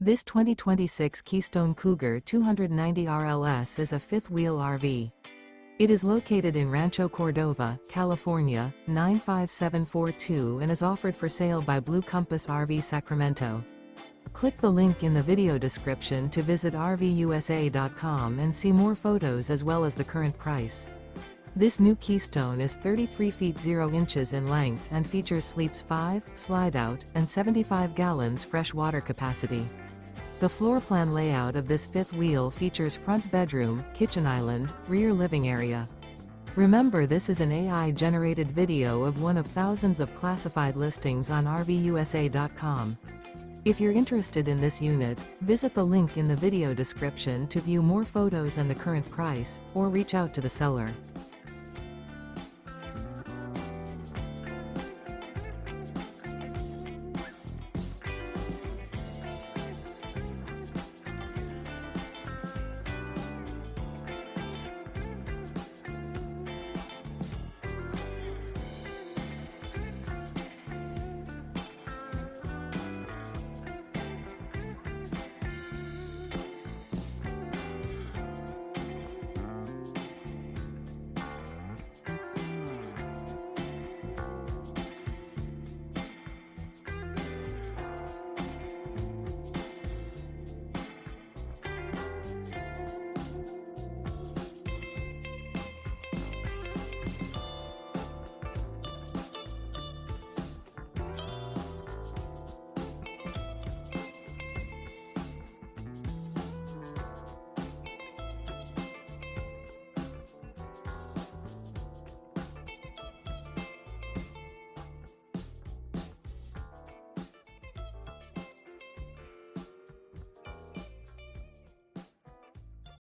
This 2026 Keystone Cougar 290 RLS is a fifth-wheel RV. It is located in Rancho Cordova, California, 95742 and is offered for sale by Blue Compass RV Sacramento. Click the link in the video description to visit RVUSA.com and see more photos as well as the current price. This new Keystone is 33 feet 0 inches in length and features sleeps 5, slide-out, and 75 gallons fresh water capacity. The floor plan layout of this fifth wheel features front bedroom, kitchen island, rear living area. Remember, this is an AI-generated video of one of thousands of classified listings on RVUSA.com. If you're interested in this unit, visit the link in the video description to view more photos and the current price, or reach out to the seller.